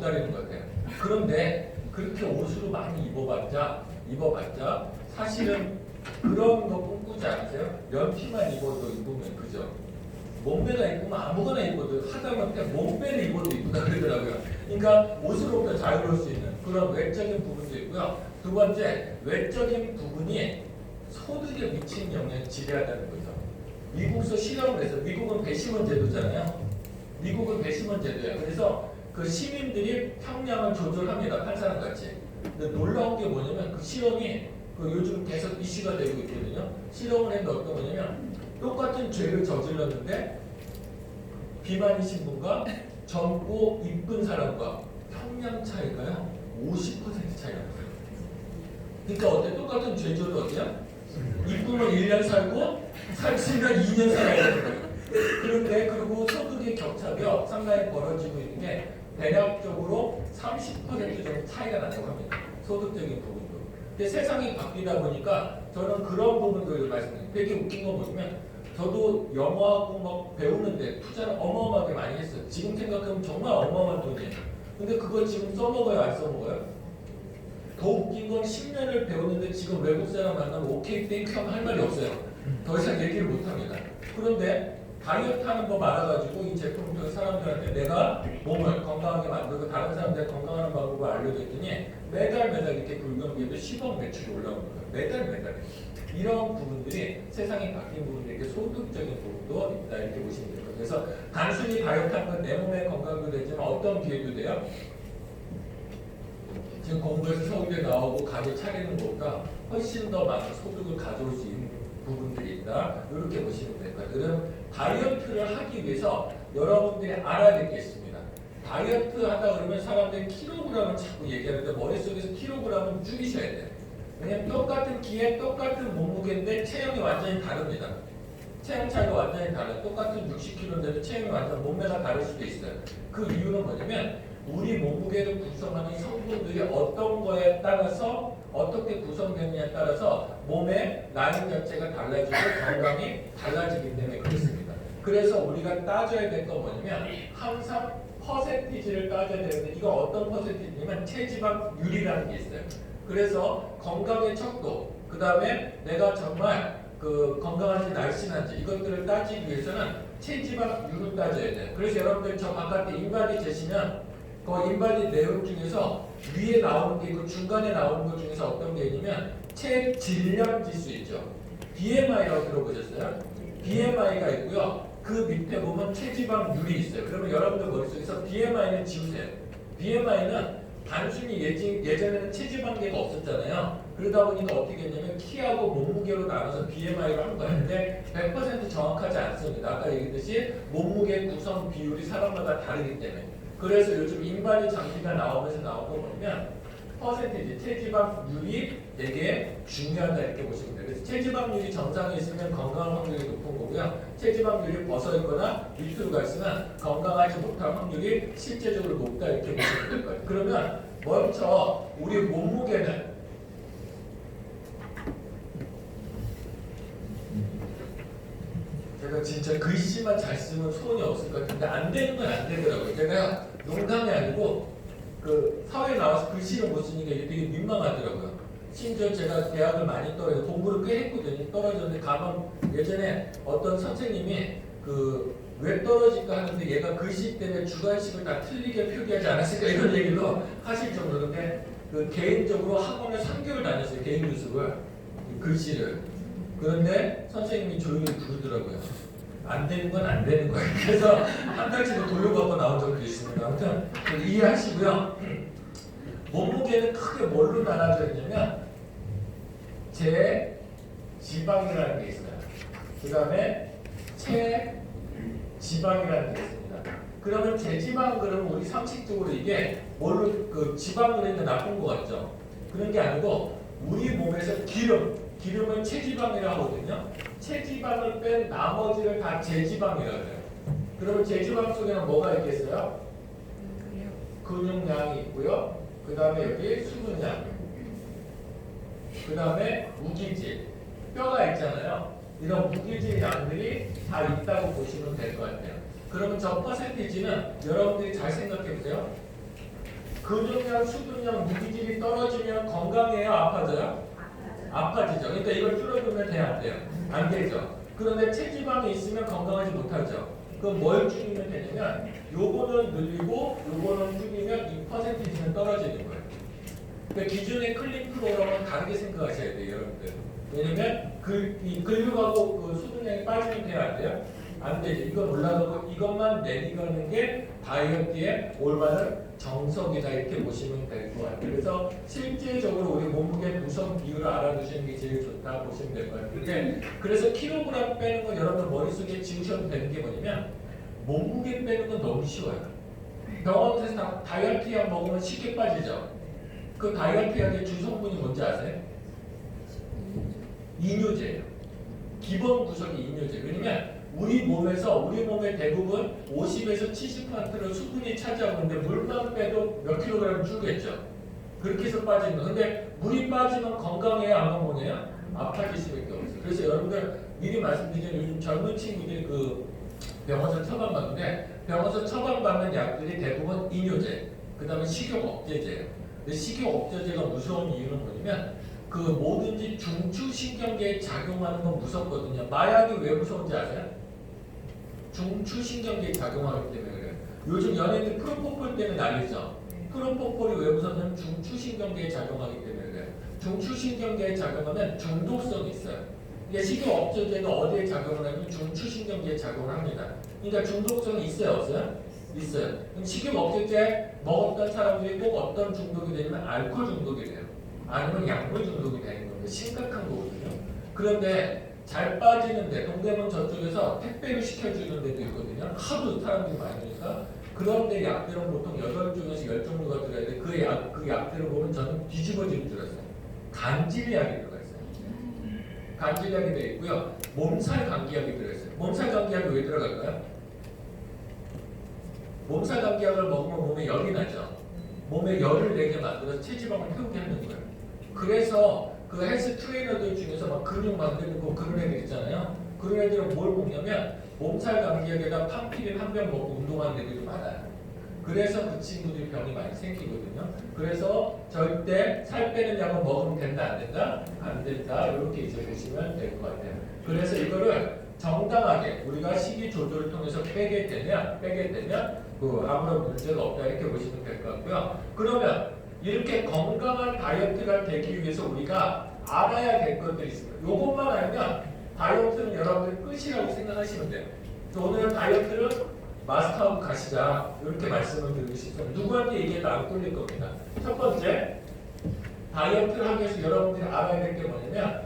가리는 것 같아요. 그런데 그렇게 옷으로 많이 입어봤자 사실은 그런 거 꿈꾸지 않으세요? 면티만 입으면 그죠? 몸매가 이쁘면 아무거나 입어도 하다못해 몸매를 입어도 이쁘다 그러더라고요. 그러니까 옷으로부터 자유로울 수 있는 그런 외적인 부분도 있고요. 두 번째, 외적인 부분이 소득에 미치는 영향을 지배한다는 거죠. 미국에서 실험을 해서 미국은 배심원 제도잖아요. 미국은 배심원 제도예요. 그래서 그 시민들이 형량을 조절합니다. 판사랑 같이. 근데 놀라운 게 뭐냐면 그 실험이 그 요즘 계속 이슈가 되고 있거든요. 실험을 했는데 어떤 거냐면 똑같은 죄를 저질렀는데 비만이신 분과 젊고 이쁜 사람과 형량 차이가요 50% 차이가 나요. 그러니까 어때? 똑같은 죄조도 어때요? 이쁘면 1년 살고 살찌면 2년 살아야 되는 거예요. 그런데 그리고 소득의 격차가 상당히 벌어지고 있는 게 대략적으로 30% 정도 차이가 난다고 합니다. 소득적인 부분도. 근데 세상이 바뀌다 보니까 저는 그런 부분들을 말씀드려요. 되게 웃긴 거 보시면 저도 영어하고 막 배우는데 투자를 어마어마하게 많이 했어요. 지금 생각하면 정말 어마어마한 돈이에요. 근데 그걸 지금 써먹어요? 안 써먹어요? 더 웃긴 건 10년을 배웠는데 지금 외국 사람 만나면 오케이 땡큐 하면 할 말이 없어요. 더 이상 얘기를 못합니다. 그런데 다이어트 하는 법 알아가지고 이 제품을 통해 사람들한테 내가 몸을 건강하게 만들고 다른 사람들 건강하는 방법을 알려줬더니 매달 이렇게 불경기에도 10억 매출이 올라오는 거예요. 매달. 이런 부분들이 세상이 바뀐 부분들이 이렇게 소득적인 부분도 있다 이렇게 보시면 돼요. 그래서 단순히 다이어트 하는 건 내 몸의 건강도 되지만 어떤 기회도 돼요? 지금 공부해서 서울대 나오고 가게 차리는 것보다 훨씬 더 많은 소득을 가져올 수 있는 부분들이 있다. 이렇게 보시면 될 거예요. 그럼 다이어트를 하기 위해서 여러분들이 알아야 될 게 있습니다. 다이어트 하다 그러면 사람들이 킬로그램을 자꾸 얘기하는데 머릿속에서 킬로그램은 줄이셔야 돼요. 왜냐면 똑같은 키에 똑같은 몸무게인데 체형이 완전히 다릅니다. 체형 차이가 완전히 달라요. 똑같은 60kg인데도 체형이 완전 몸매가 다를 수도 있어요. 그 이유는 뭐냐면 우리 몸무게를 구성하는 성분들이 어떤 거에 따라서 어떻게 구성되느냐에 따라서 몸의 라인 자체가 달라지고 건강이 달라지기 때문에 그렇습니다. 그래서 우리가 따져야 될 건 뭐냐면 항상 퍼센티지를 따져야 되는데 이거 어떤 퍼센티지냐면 체지방률이라는 게 있어요. 그래서 건강의 척도, 그 다음에 내가 정말 그 건강한지 날씬한지 이것들을 따지기 위해서는 체지방률을 따져야 돼요. 그래서 여러분들 저 바깥에 인바디 재시면 그 인바디 내용 중에서 위에 나오는 게 있고 중간에 나오는 것 중에서 어떤 게 있냐면 체질량 지수 있죠. BMI라고 들어보셨어요? BMI가 있고요. 그 밑에 보면 체지방률이 있어요. 그러면 여러분들 머릿속에서 BMI는 지우세요. BMI는 단순히 예전에는 체지방계가 없었잖아요. 그러다 보니까 어떻게 했냐면 키하고 몸무게로 나눠서 BMI를 한 거예요. 근데 100% 정확하지 않습니다. 아까 얘기했듯이 몸무게 구성 비율이 사람마다 다르기 때문에. 그래서 요즘 인바디 장비가 나오면서 나온 거 보면 퍼센티지, 체지방률이 되게 중요하다 이렇게 보시면 돼요. 그래서 체지방률이 정상에 있으면 건강한 확률이 높은 거고요. 체지방률이 벗어있거나 밑으로 갈수록 건강하지 못할 확률이 실제적으로 높다 이렇게 보시면 될 거예요. 그러면 먼저 우리 몸무게는 제가 진짜 글씨만 잘 쓰면 소원이 없을 것 같은데 안 되는 건 안 되더라고요. 제가 농담이 아니고 그 사회에 나와서 글씨를 못 쓰니까 이게 되게 민망하더라고요. 심지어 제가 대학을 많이 떨어져 공부를 꽤 했거든요. 떨어졌는데 가만 예전에 어떤 선생님이 그 왜 떨어질까 하는데 얘가 글씨 때문에 주관식을 다 틀리게 표기하지 않았을까 이런 얘기도 하실 정도인데 그 개인적으로 학원을 3개월 다녔어요. 개인 교습을 글씨를. 그런데 선생님이 조용히 부르더라고요. 안 되는 건 안 되는 거예요. 그래서 한 달치도 돌려받고 나온 적도 있습니다. 아무튼 이해하시고요. 몸무게는 크게 뭘로 나눠져 있냐면 제지방이라는 게 있어요. 그 다음에 체지방이라는 게 있습니다. 그러면 제지방 그러면 우리 상식적으로 이게 뭘로 그 지방으로 있는 나쁜 거 같죠? 그런 게 아니고 우리 몸에서 기름을 체지방이라고 하거든요. 체지방을 뺀 나머지를 다 제지방이라고 해요. 그러면 제지방 속에는 뭐가 있겠어요? 근육량이 있고요. 그 다음에 여기 수분량, 그 다음에 무기질, 뼈가 있잖아요. 이런 무기질 양들이 다 있다고 보시면 될 것 같아요. 그러면 저 퍼센티지는 여러분들이 잘 생각해 보세요. 근육량, 수분량, 무기질이 떨어지면 건강해요, 아파져요? 아파지죠. 그러니까 이걸 줄여두면 돼요, 안 돼요? 안 되죠. 그런데 체지방이 있으면 건강하지 못하죠. 그럼 뭘 줄이면 되냐면 요거는 늘리고 요거는 줄이면 2%는 떨어지는 거예요. 그러니까 기존의 클린 프로그램은 다르게 생각하셔야 돼요, 여러분들. 왜냐면 이 근육하고 그 수분량이 빠지면 돼요, 안 돼요? 안 되죠. 이건 올라가고 이것만 내리가는 게 다이어트의 올바른 정석이다 이렇게 보시면 될 것 같아요. 그래서 실제적으로 우리 몸무게 구성 비율을 알아두시는 게 제일 좋다 보시면 될 것 같아요. 근데 그래서 킬로그램 빼는 건 여러분들 머릿속에 지우셔도 되는 게 뭐냐면 몸무게 빼는 건 너무 쉬워요. 병원에서 다이어트 약 먹으면 쉽게 빠지죠. 그 다이어트 약의 주성분이 뭔지 아세요? 이뇨제예요. 기본 구성이 이뇨제. 왜냐면 우리 몸의 대부분 50에서 70%를 수분이 차지하고 있는데 물만 빼도 몇 킬로그램 줄겠죠. 그렇게 해서 빠지는 거. 근데 물이 빠지면 건강해요, 안 건강해요? 아파질 수밖에 없어요. 그래서 여러분들 미리 말씀드리면 요즘 젊은 친구들이 그 병원에서 처방받는데 병원에서 처방받는 약들이 대부분 이뇨제, 그 다음에 식욕 억제제예요. 근데 식욕 억제제가 무서운 이유는 뭐냐면 그 뭐든지 중추신경계에 작용하는 건 무섭거든요. 마약이 왜 무서운지 아세요? 중추신경계에 작용하기 때문에 그래요. 요즘 연예인들 프로포폴 때문에 난리죠. 프로포폴이 왜 무섭냐면 중추신경계에 작용하기 때문에 그래요. 중추신경계에 작용하면 중독성이 있어요. 이게 식욕 억제제가 어디에 작용을 하면 중추신경계에 작용을 합니다. 그러니까 중독성이 있어요, 없어요? 있어요. 그럼 식욕 억제제 먹었던 사람들이 꼭 어떤 중독이 되냐면 알코올 중독이 돼요. 아니면 약물 중독이 되는 겁니다. 심각한 거거든요. 그런데 잘 빠지는데 동대문 저쪽에서 택배를 시켜주는 데도 있거든요. 하도 사람들이 많으니까. 그런데 약들은 보통 8종에서 10종류가 들어야 돼. 그 약들을 보면 저는 뒤집어지는 줄 알았어요. 간질약이 들어가 있어요. 간질약이 되어 있고요. 몸살 감기약이 들어있어요. 몸살 감기약이 왜 들어갈까요? 몸살 감기약을 먹으면 몸에 열이 나죠. 몸에 열을 내게 만들어서 체지방을 태우게 하는 거예요. 그래서 그 헬스 트레이너들 중에서 막 근육 만드는 거 그런 애들 있잖아요. 그런 애들은 뭘 먹냐면 몸살 감기약에다 팜피린 한 병 먹고 운동하는 애들이 많아요. 그래서 그 친구들이 병이 많이 생기거든요. 그래서 절대 살 빼는 약은 먹으면 된다 안 된다? 안 된다. 이렇게 이제 보시면 될 것 같아요. 그래서 이거를 정당하게 우리가 식이 조절을 통해서 빼게 되면 그 아무런 문제가 없다 이렇게 보시면 될 것 같고요. 그러면 이렇게 건강한 다이어트가 되기 위해서 우리가 알아야 될 것들이 있습니다. 이것만 알면 다이어트는 여러분들 끝이라고 생각하시면 돼요. 그래서 오늘 다이어트를 마스터하고 가시자 이렇게 말씀을 드리고 싶습니다. 누구한테 얘기해도 안 꿀릴 겁니다. 첫 번째, 다이어트를 하기 위해서 여러분들이 알아야 될 게 뭐냐면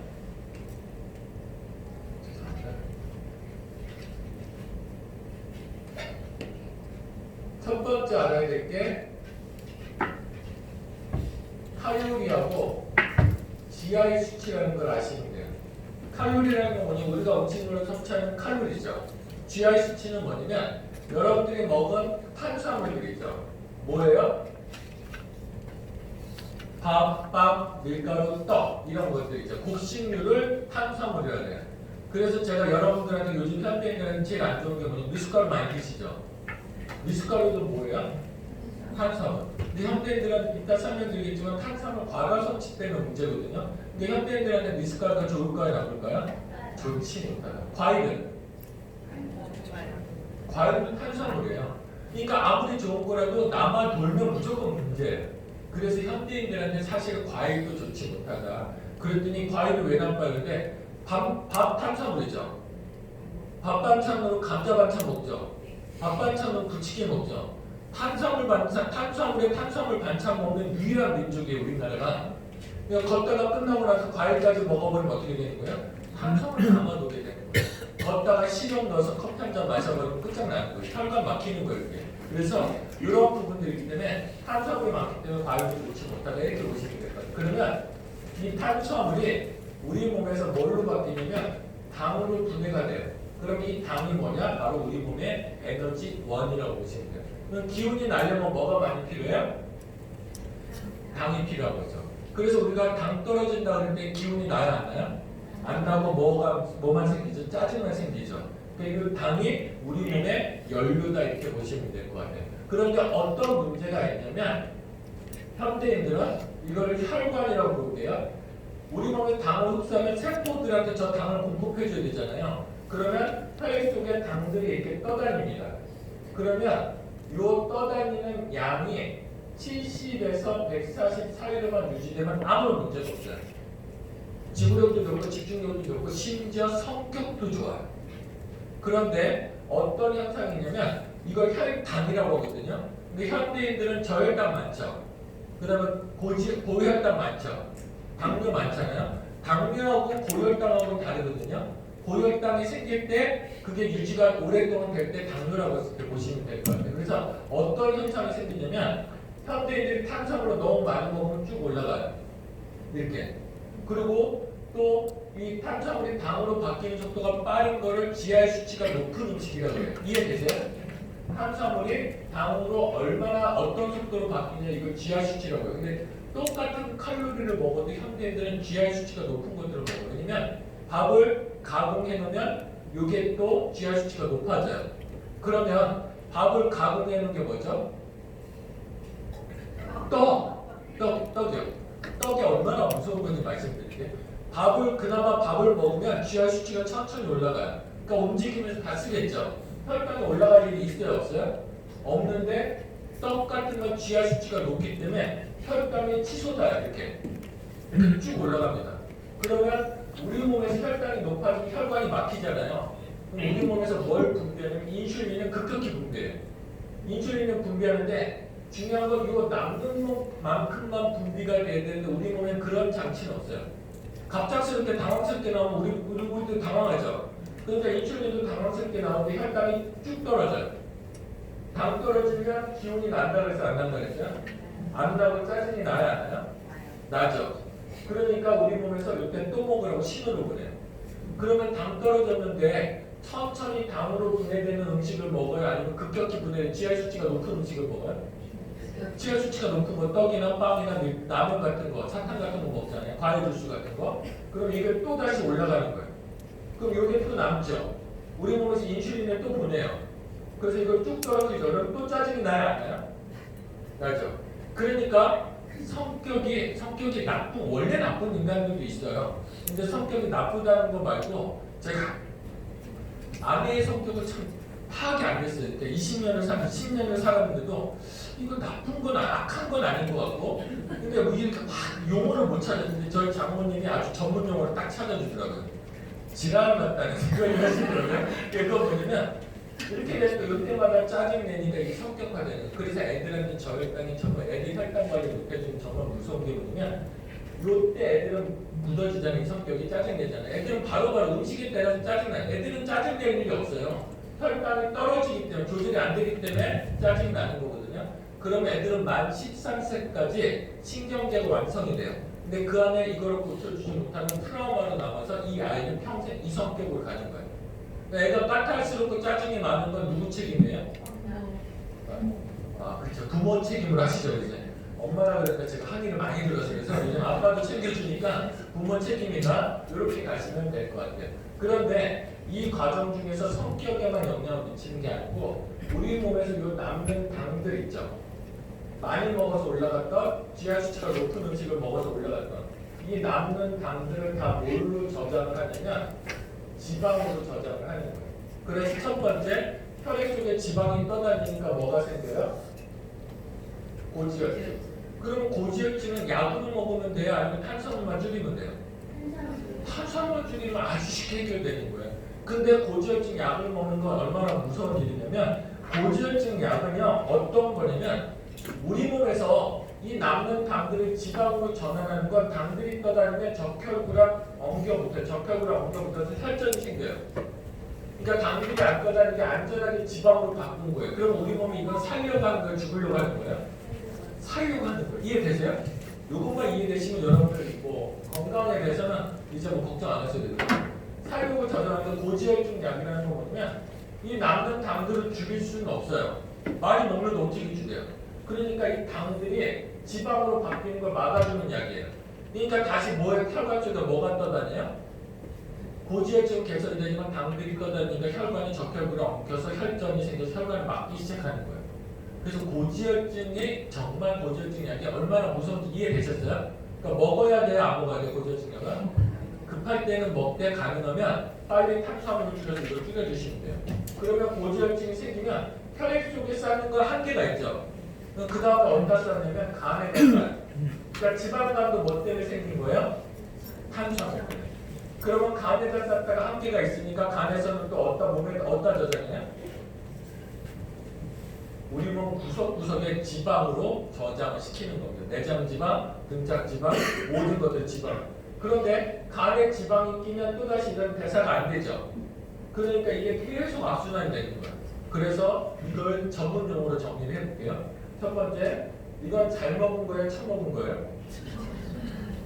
첫 번째 알아야 될 게 칼로리하고 GI 수치라는 걸 아시면 돼요. 칼로리라는 건 뭐냐면 우리가 음식물을 섭취하는 칼로리죠. GI 수치는 뭐냐면 여러분들이 먹은 탄수화물들이죠. 뭐예요? 밥, 빵, 밀가루, 떡 이런 것들이죠. 곡식류를 탄수화물이라고 해요. 그래서 제가 여러분들한테 요즘 현대인들한테 제일 안 좋은 게 뭐냐면 미숫가루 많이 드시죠. 미숫가루도 뭐예요? 탄수화물. 근데 현대인들한테 이따 설명드리겠지만 탄수화물 과다 섭취 때문에 문제거든요. 근데 현대인들한테 미숫가루가 좋을까요, 나쁠까요? 좋지 못하다. 과일은? 과일은 탄수화물이에요. 그러니까 아무리 좋은 거라도 남아 돌면 무조건 문제예요. 그래서 현대인들한테 사실 과일도 좋지 못하다. 그랬더니 과일은 왜 나빠요? 근데 밥 탄수화물이죠. 밥 반찬으로 감자 반찬 먹죠. 밥 반찬으로 부치개 먹죠. 탄수화물에 탄수화물 반찬 먹는 유일한 민족이에요, 우리나라가. 그러니까 걷다가 끝나고 나서 과일까지 먹어버리면 어떻게 되는 거예요? 탄수화물 남아도게 되는 거예요. 걷다가 식용 넣어서 커피 한 잔 마셔버리면 끝장나는 거예요. 혈관 막히는 거예요, 이게. 그래서 이런 부분들이 있기 때문에 탄수화물이 많기 때문에 과일도 좋지 못하다 이렇게 보시면 될 거예요. 그러면 이 탄수화물이 우리 몸에서 뭘로 바뀌냐면 당으로 분해가 돼요. 그럼 이 당이 뭐냐? 바로 우리 몸의 에너지 원이라고 보시면 돼요. 그럼 기운이 나려면 뭐가 많이 필요해요? 당이 필요한 거죠. 그래서 우리가 당 떨어진다 그럴 때 기운이 나요, 안 나요? 안 나고 뭐만 생기죠? 짜증만 생기죠. 그러니까 당이 우리 몸의 연료다 이렇게 보시면 될 것 같아요. 그런데 어떤 문제가 있냐면 현대인들은 이걸 혈관이라고 부를게요. 우리 몸에 당을 흡수하면 세포들한테 저 당을 공급해줘야 되잖아요. 그러면 혈액 속에 당들이 이렇게 떠다닙니다. 그러면 이 떠다니는 양이 70에서 140 사이로만 유지되면 아무런 문제가 없어요. 지구력도 좋고 집중력도 좋고 심지어 성격도 좋아요. 그런데 어떤 현상이 있냐면 이걸 혈당이라고 하거든요. 근데 현대인들은 저혈당 많죠. 그 다음에 고혈당 많죠. 당뇨 많잖아요. 당뇨하고 고혈당하고는 다르거든요. 고혈당이 생길 때 그게 유지가 오랫동안 될 때 당뇨라고 이렇게 보시면 될 것 같아요. 그래서 어떤 현상이 생기냐면 현대인들이 탄수화물을 너무 많이 먹으면 쭉 올라가요. 이렇게. 그리고 또 이 탄수화물이 당으로 바뀌는 속도가 빠른 거를 GI 수치가 높은 음식이라고 해요. 이해되세요? 탄수화물이 당으로 얼마나 어떤 속도로 바뀌냐 이걸 GI 수치라고 해요. 근데 똑같은 칼로리를 먹어도 현대인들은 GI 수치가 높은 것들을 먹어요. 왜냐면 밥을 가공해 놓으면 이게 또 GI 수치가 높아져요. 그러면 밥을 가공해 놓은 게 뭐죠? 떡이요. 떡이 얼마나 무서운 건지 말씀드릴게요. 그나마 밥을 먹으면 GI 수치가 천천히 올라가요. 그러니까 움직이면서 다 쓰겠죠. 혈당이 올라갈 일이 있어요, 없어요? 없는데 떡 같은 건 GI 수치가 높기 때문에 혈당이 치솟아요, 이렇게 쭉 올라갑니다. 그러면 우리 몸에서 혈당이 높아지면 혈관이 막히잖아요. 그럼 우리 몸에서 뭘 분비하냐면 인슐린은 급격히 분비해요. 인슐린은 분비하는데 중요한 건 이거 남는 만큼만 분비가 돼야 되는데 우리 몸에 그런 장치는 없어요. 갑작스럽게 당황스럽게 나오면 우리도 당황하죠. 그러니까 인슐린도 당황스럽게 나오는데 혈당이 쭉 떨어져요. 당 떨어지면 기운이 난다 그래서 안 난다 그랬어요? 안 나고 짜증이 나요, 안 나요? 나죠. 그러니까 우리 몸에서 이때 또 먹으라고 신호를 보내요. 그러면 당 떨어졌는데 천천히 당으로 분해되는 음식을 먹어요? 아니면 급격히 분해되는 GI 수치가 높은 음식을 먹어요? GI 수치가 높은 거 떡이나 빵이나 라면 같은 거, 사탕 같은 거 먹잖아요. 과일 주스 같은 거. 그럼 이게 또 다시 올라가는 거예요. 그럼 이게 또 남죠. 우리 몸에서 인슐린을 또 보내요. 그래서 이걸 쭉 떨어지죠. 그럼 또 짜증이 나요, 안 나요? 나죠. 그러니까 성격이 원래 나쁜 인간들도 있어요. 근데 성격이 나쁘다는 거 말고 제가 아내의 성격을 참 파악이 안 됐어요. 그러니까 10년을 살았는데도 이거 나쁜 건 악한 건 아닌 것 같고 근데 뭐 이렇게 막 용어를 못 찾았는데 저희 장모님이 아주 전문 용어를 딱 찾아주더라고요. 지랄 맞다는 그걸 하시더라고요. 그거 뭐냐면 이렇게 돼서 이때마다 짜증내니까 이게 성격화되는 거예요. 그래서 애들한테 저혈당이 정말 애들 혈당 관리 못해주면 정말 무서운 게 뭐냐면 이때 애들은 굳어지잖아요. 성격이 짜증내잖아요. 애들은 바로바로 음식에 따라서 짜증나요. 애들은 짜증낼 일이 없어요. 혈당이 떨어지기 때문에 조절이 안 되기 때문에 짜증이 나는 거거든요. 그럼 애들은 만 13세까지 신경제가 완성이 돼요. 근데 그 안에 이거를 고쳐주지 못하면 트라우마로 남아서 이 아이는 평생 이 성격을 가진 거예요. 애가 까탈스럽고 짜증이 많은 건 누구 책임이에요? 그렇죠. 부모 책임을 하시죠, 이제. 엄마라 그러니까 제가 항의를 많이 들었어요. 그래서 요즘 아빠도 챙겨주니까 부모 책임이다. 이렇게 가시면 될 것 같아요. 그런데 이 과정 중에서 성격에만 영향을 미치는 게 아니고 우리 몸에서 요 남는 당들 있죠. 많이 먹어서 올라갔던 GI 수치가 높은 음식을 먹어서 올라갔던 이 남는 당들을 다 뭘로 저장을 하냐면 지방으로 저장을 하는 거예요. 그래서 첫 번째 혈액 속에 지방이 떠다니니까 뭐가 생겨요? 고지혈증. 그럼 고지혈증은 약으로 먹으면 돼요? 아니면 탄수화물만 줄이면 돼요? 탄수화물 줄이면 아주 쉽게 해결되는 거예요. 근데 고지혈증 약을 먹는 건 얼마나 무서운 일이냐면 고지혈증 약은요 어떤 거냐면 우리 몸에서 이 남는 당들을 지방으로 전환하는 건 당들이 떠다니면 적혈구랑 엉겨붙어서 혈전이 생겨요. 그러니까 당들이 안 떠다니게 안전하게 지방으로 바꾼 거예요. 그럼 우리 몸이 이건 살려고 하는 거예요? 죽으려고 하는 거예요? 살려고 하는 거예요. 이해되세요? 요것만 이해되시면 여러분들 뭐 건강에 대해서는 이제 뭐 걱정 안 하셔도 돼요. 살려고 저장하는 고지혈증 약이라는 거 뭐냐면 이 남는 당들을 죽일 수는 없어요. 많이 먹는데 어떻게 죽여요? 그러니까 이 당들이 지방으로 바뀌는 걸 막아주는 약이에요. 그러니까 다시 혈관 쪽에 뭐가 떠다녀요? 고지혈증 개선이 되지만 당들이 떠다니니까 혈관이 적혈구를 엉켜서 혈전이 생겨서 혈관을 막기 시작하는 거예요. 그래서 고지혈증이 정말 고지혈증 약이 얼마나 무서운지 이해되셨어요? 그러니까 먹어야 돼요, 안 먹어야 돼요, 고지혈증 약은? 급할 때는 먹되 가능하면 빨리 탄수화물을 줄여서 이걸 줄여주시면 돼요. 그러면 고지혈증이 생기면 혈액 속에 쌓는 건 한계가 있죠. 그 다음에 어디다 쌓냐면 간에 쌓아요. 그러니까 지방간도 뭐 때문에 생긴 거예요? 탄수화물 때문에. 그러면 간에다 쌓다가 한계가 있으니까 간에서는 또 몸에 어디다 저장해요? 우리 몸 구석구석에 지방으로 저장을 시키는 겁니다. 내장 지방, 등짝 지방, 모든 것들 지방. 그런데 간에 지방이 끼면 또다시 이런 대사가 안 되죠. 그러니까 이게 계속 악순환이 되는 거예요. 그래서 이걸 전문용어로 정리를 해볼게요. 첫 번째, 이건 잘 먹은 거예요? 처먹은 거예요?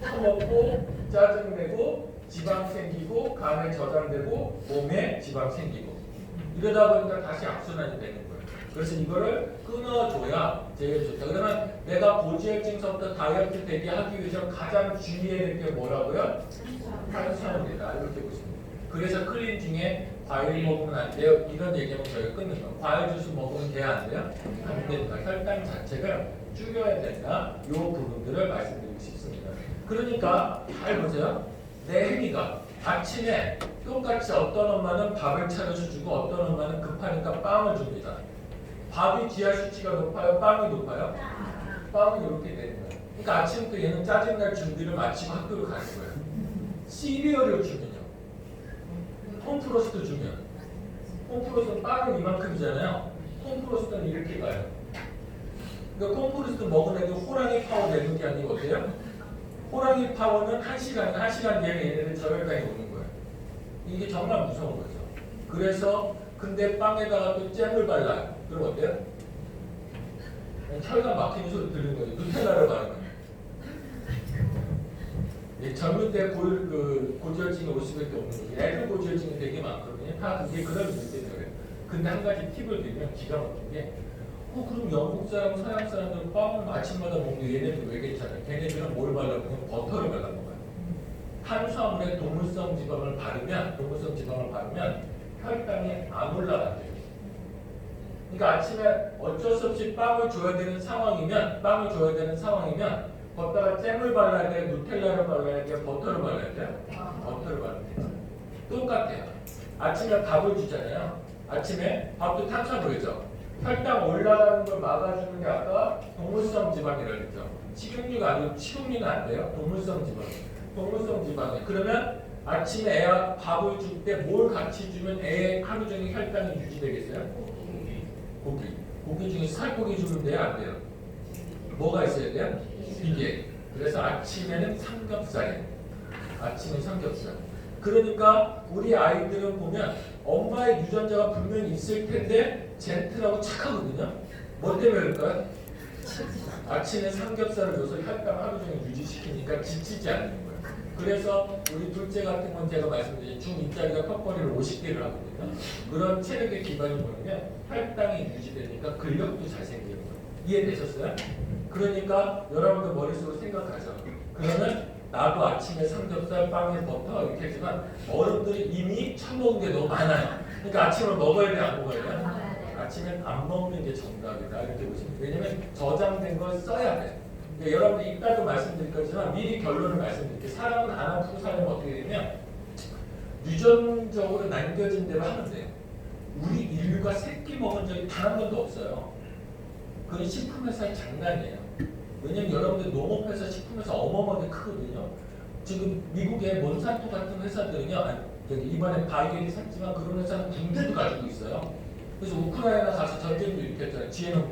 처먹고 짜증내고 지방 생기고 간에 저장되고 몸에 지방 생기고 이러다 보니까 다시 악순환이 되는 거예요. 그래서 이거를 끊어줘야 제일 좋다. 그러면 내가 고지혈증서부터 다이어트 되게 하기 위해서 가장 주의해야 될 게 뭐라고요? 탄수화물이다. 이렇게 보시면 돼요. 그래서 클린 중에 과일 먹으면 안 돼요. 이런 얘기하면 저희가 끊는 거예요. 과일 주스 먹으면 돼야 안 돼요? 안 된다. 혈당 자체가 줄여야 된다. 이 부분들을 말씀드리고 싶습니다. 그러니까 잘 보세요. 내 행위가 아침에 똑같이 어떤 엄마는 밥을 차려서 주고 어떤 엄마는 급하니까 빵을 줍니다. 밥이 지하 수치가 높아요? 빵이 높아요? 빵은 이렇게 되는 거예요. 그러니까 아침부터 얘는 짜증날 준비를 마치고 학교를 가는 거예요. 시리얼을 주면요. 홈프로스트 주면 홈프로스트는 빵은 이만큼이잖아요. 홈프로스트는 이렇게 가요. 그러니까 홈프로스트 먹은 애들 호랑이 파워 내는 게 아니고 어때요? 호랑이 파워는 1시간 뒤에 얘네들 저혈당이 오는 거예요. 이게 정말 무서운 거죠. 그래서 근데 빵에다가 또 잼을 발라요. 그럼 어때요? 혈관 막히는 소리 들리는 거죠. 누텔라를 바르는 거예요. 젊은 때 고지혈증이 올 수밖에 없는 거죠. 애들 고지혈증이 되게 많거든요. 다 그게 그런 이유 때문에 그래요. 근데 한 가지 팁을 드리면 기가 막힌 게 그럼 영국 사람, 서양 사람들은 빵을 아침마다 먹는데 얘네들 왜 괜찮아요? 걔네들은 뭘 발라먹으면 버터를 발라먹어요. 탄수화물에 동물성 지방을 바르면 혈당이 안 올라간대요. 그러니까 아침에 어쩔 수 없이 빵을 줘야 되는 상황이면 걷다가 잼을 발라야 돼, 누텔라를 발라야 돼, 버터를 발라야 돼요? 버터를 발라야 돼요. 똑같아요. 아침에 밥을 주잖아요. 아침에 밥도 탄수화물이죠. 혈당 올라가는 걸 막아주는 게 아까 동물성 지방이라고 했죠. 식용유가 아니고 식용유는 안 돼요. 동물성 지방이. 그러면 아침에 애 밥을 줄 때 뭘 같이 주면 애 하루 종일 혈당이 유지되겠어요? 고기 중에 살코기 주면 돼요? 안 돼요? 뭐가 있어야 돼요? 비계. 그래서 아침에는 삼겹살. 그러니까 우리 아이들은 보면 엄마의 유전자가 분명히 있을 텐데 젠틀하고 착하거든요. 뭐 때문에 그럴까요? 아침에 삼겹살을 줘서 혈당 하루 종일 유지시키니까 지치지 않는 거예요. 그래서 우리 둘째 같은 건 제가 말씀드린 중2짜리가 턱걸이를 50개를 하거든요. 그런 체력의 기반이 뭐냐면 혈당이 유지되니까 근력도 잘 생기는 거예요. 이해되셨어요? 그러니까 여러분들 머릿속으로 생각하죠. 그러면 나도 아침에 삼겹살, 빵에 버터 이렇게 했지만 어른들이 이미 처먹은 게 너무 많아요. 그러니까 아침을 먹어야 돼, 안 먹어야 돼? 아침엔 안 먹는 게 정답이다. 이렇게 보시면 돼요. 왜냐면 저장된 걸 써야 돼. 그러니까 여러분들 이따도 말씀드릴 거지만 미리 결론을 말씀드릴게요. 사람은 안 아프고 살면 어떻게 되냐면 유전적으로 남겨진 대로 하면 돼요. 우리 인류가 새끼 먹은 적이 단 한 번도 없어요. 그건 식품회사의 장난이에요. 왜냐면 여러분들 농업회사, 식품회사 어마어마하게 크거든요. 지금 미국의 몬산토 같은 회사들은요, 이번에 바이오를 샀지만 그런 회사는 군대도 가지고 있어요. 그래서 우크라이나 가서 전쟁도 일으켰잖아요.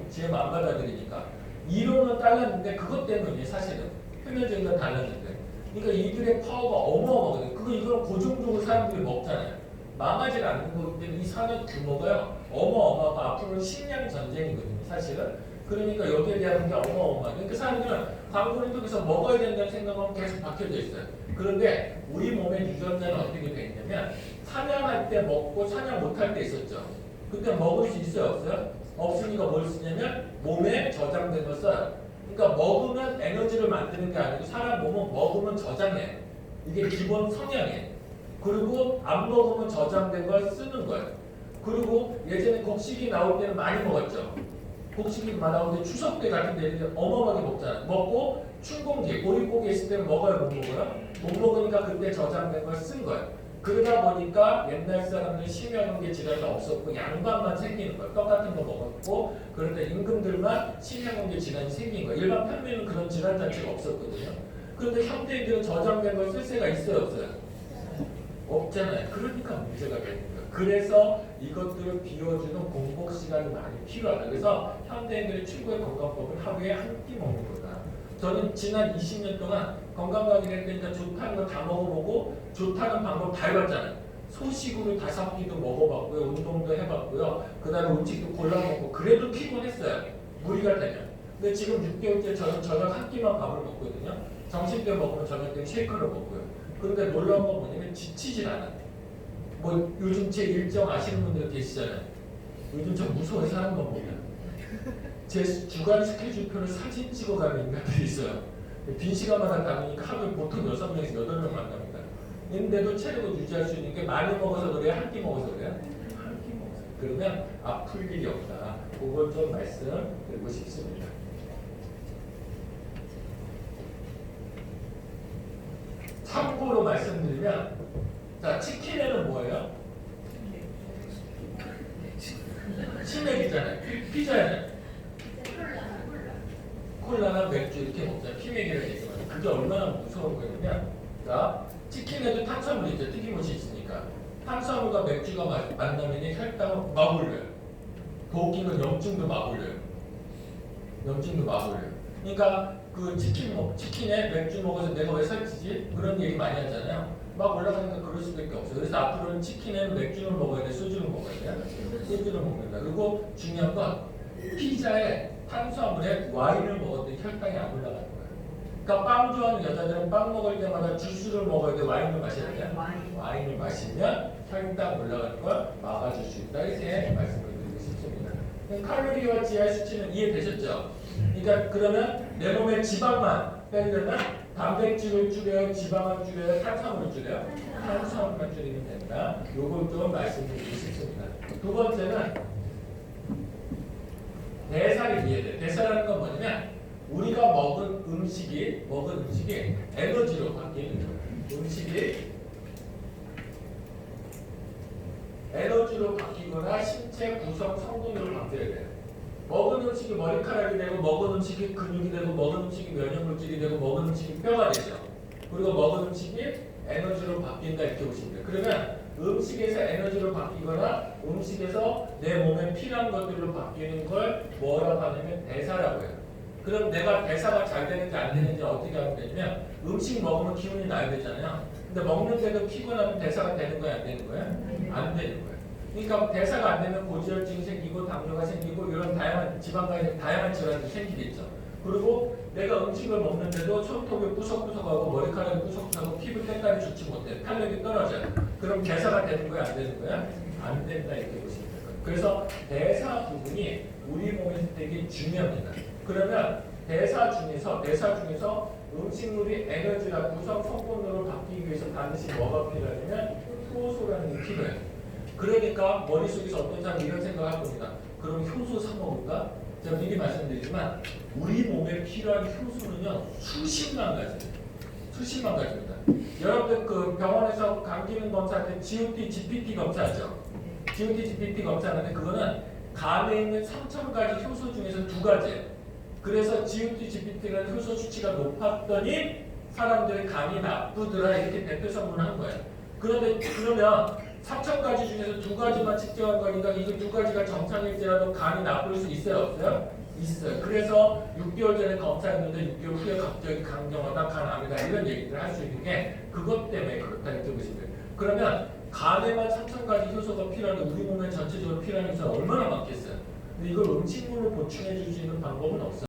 GM 안 받아들이니까. 이론은 달랐는데 그것 때문에 사실은 표면적인 건 달랐는데. 그러니까 이들의 파워가 어마어마하거든요. 이걸 고정적으로 사람들이 먹잖아요. 망하지 않는 거기 때문에 이 산업 규모가 어마어마하고 앞으로는 식량 전쟁이거든요. 사실은. 그러니까 여기에 대한 게 어마어마해요. 그러니까 사람들은 광고를 통해서 먹어야 된다는 생각은 계속 박혀져 있어요. 그런데 우리 몸의 유전자는 어떻게 돼 있냐면 사냥할 때 먹고 사냥 못할 때 있었죠. 그때 먹을 수 있어요? 없어요? 없으니까 뭘 쓰냐면 몸에 저장된 걸 써요. 그러니까 먹으면 에너지를 만드는 게 아니고 사람 몸은 먹으면 저장해요. 이게 기본 성향이에요. 그리고 안 먹으면 저장된 걸 쓰는 거예요. 그리고 예전에 곡식이 나올 때는 많이 먹었죠. 곡식이마다 근데 추석 때 같은 데 이렇게 어마어마하게 먹잖아. 먹고 춘공기, 보릿고개 있을 때는 먹어요, 못 먹어요? 못 먹으니까 그때 저장된 걸 쓴 거예요. 그러다 보니까 옛날 사람들은 심혈관계 질환이 없었고 양반만 생기는 거예요. 똑같은 거 먹었고 그런데 임금들만 심혈관계 질환이 생긴 거예요. 일반 평민은 그런 질환 자체가 없었거든요. 그런데 현대인들은 저장된 걸 쓸 새가 있어요, 없어요? 없잖아요. 그러니까 문제가 되는 거예요. 그래서 이것들을 비워주는 공복 시간이 많이 필요하다. 그래서 현대인들의 최고의 건강법은 하루에 한 끼 먹는 거다. 저는 지난 20년 동안 건강관리를 했으니까 좋다는 거 다 먹어보고 좋다는 방법 다 해봤잖아요. 소식으로 5끼도 먹어봤고요. 운동도 해봤고요. 그 다음에 음식도 골라 먹고 그래도 피곤했어요. 무리가 되면. 근데 지금 6개월째 저는 저녁 한 끼만 밥을 먹거든요. 점심 때 먹으면 저녁 때 쉐이크를 먹고요. 그런데 놀라운 건 뭐냐면 지치질 않아요. 뭐 요즘 제 일정 아시는 분들 계시잖아요. 요즘 저 무서워요. 사람 보면. 제 주간 스케줄표를 사진 찍어가는 인간들이 있어요. 빈 시간마다 다니니까 하루에 보통 6명에서 8명 만납니다. 근데도 체력을 유지할 수 있는 게 많이 먹어서 그래요? 한 끼 먹어서 그래요? 한 끼 먹어서. 그러면 아플 일이 없다. 그걸 좀 말씀드리고 싶습니다. 참고로 말씀드리면 자, 치킨에는 뭐예요? 치맥이잖아요. 피자에는 콜라나 맥주 이렇게 먹잖아요. 피맥이라는 얘기만. 그게 얼마나 무서운 거냐면 자, 치킨에도 탄수화물이 있죠. 튀김옷이 있으니까. 탄수화물과 맥주가 만나면 혈당은 막 올려요. 더 웃긴 건 염증도 막 올려요. 염증도 막 올려요. 그러니까 그 치킨에 맥주 먹어서 내가 왜 살찌지? 그런 얘기 많이 하잖아요. 막 올라가니까 그럴 수밖에 없어요. 그래서 앞으로는 치킨에는 맥주는 먹어야 돼, 소주는 먹어야 돼. 소주를 먹는다. 그리고 중요한 건 피자에 탄수화물에 와인을 먹었더니 혈당이 안 올라가는 거예요. 그러니까 빵 좋아하는 여자들은 빵 먹을 때마다 주스를 먹어야 돼, 와인을 마셔야 돼. 와인을 마시면 혈당 올라가는 걸 막아줄 수 있다. 이렇게 말씀을 드리고 싶습니다. 칼로리와 지하 수치는 이해되셨죠? 그러니까 그러면 내 몸에 지방만 빼려면 단백질을 줄여요, 지방을 줄여요, 탄수화물을 줄여요? 탄수화물만 줄이면 된다. 요걸 좀 말씀드리고 싶습니다. 두 번째는 대사를 이해돼요. 대사라는 건 뭐냐면 우리가 먹은 음식이 에너지로 바뀌는 거예요. 음식이 에너지로 바뀌거나 신체 구성 성분으로 바뀌어야 돼요. 먹은 음식이 머리카락이 되고 먹은 음식이 근육이 되고 먹은 음식이 면역물질이 되고 먹은 음식이 뼈가 되죠. 그리고 먹은 음식이 에너지로 바뀐다 이렇게 보시면 돼요. 그러면 음식에서 에너지로 바뀌거나 음식에서 내 몸에 필요한 것들로 바뀌는 걸 뭐라고 하냐면 대사라고 해요. 그럼 내가 대사가 잘 되는지 안 되는지 어떻게 하면 되냐면 음식 먹으면 기운이 나야 되잖아요. 근데 먹는데도 피곤하면 대사가 되는 거야, 안 되는 거야? 안 되는 거야. 그러니까 대사가 안 되면 고지혈증이 생기고 당뇨가 생기고 이런 다양한 지방간의 다양한 질환이 생기겠죠. 그리고 내가 음식을 먹는데도 손톱이 뿌석뿌석하고 머리카락이 뿌석뿌석하고 피부 색깔이 좋지 못해. 탄력이 떨어져요. 그럼 대사가 되는 거야, 안 되는 거야? 안 된다 이렇게 보시면 돼요. 그래서 대사 부분이 우리 몸에서 되게 중요합니다. 그러면 대사 중에서 음식물이 에너지나 구성 성분으로 바뀌기 위해서 반드시 뭐가 필요하냐면 효소라는 게 필요해요. 그러니까 머릿속에서 어떤 사람이 이런 생각을 할 겁니다. 그럼 효소 사 먹을까? 제가 미리 말씀드리지만 우리 몸에 필요한 효소는요 수십만 가지입니다. 여러분들 그 병원에서 감 기능 검사할 때 GOT, GPT 검사하죠. GOT, GPT 검사하는데 그거는 간에 있는 3,000가지 효소 중에서 2가지예요. 그래서 GOT, GPT라는 효소 수치가 높았더니 사람들의 간이 나쁘더라 이렇게 대표 선문한 거예요. 그러면 3,000가지 중에서 2가지만 측정한 거니까 이게 2가지가 정상일지라도 간이 나쁠 수 있어요, 없어요? 있어요. 그래서 6개월 전에 검사했는데 6개월 후에 갑자기 강경하다, 간암이다 이런 얘기를 할 수 있는 게 그것 때문에 그렇다 이렇게 보시면 돼요. 그러면 간에만 3,000가지 효소가 필요한데 우리 몸에 전체적으로 필요한 효소가 얼마나 많겠어요? 근데 이걸 음식물로 보충해 줄 수 있는 방법은 없어요.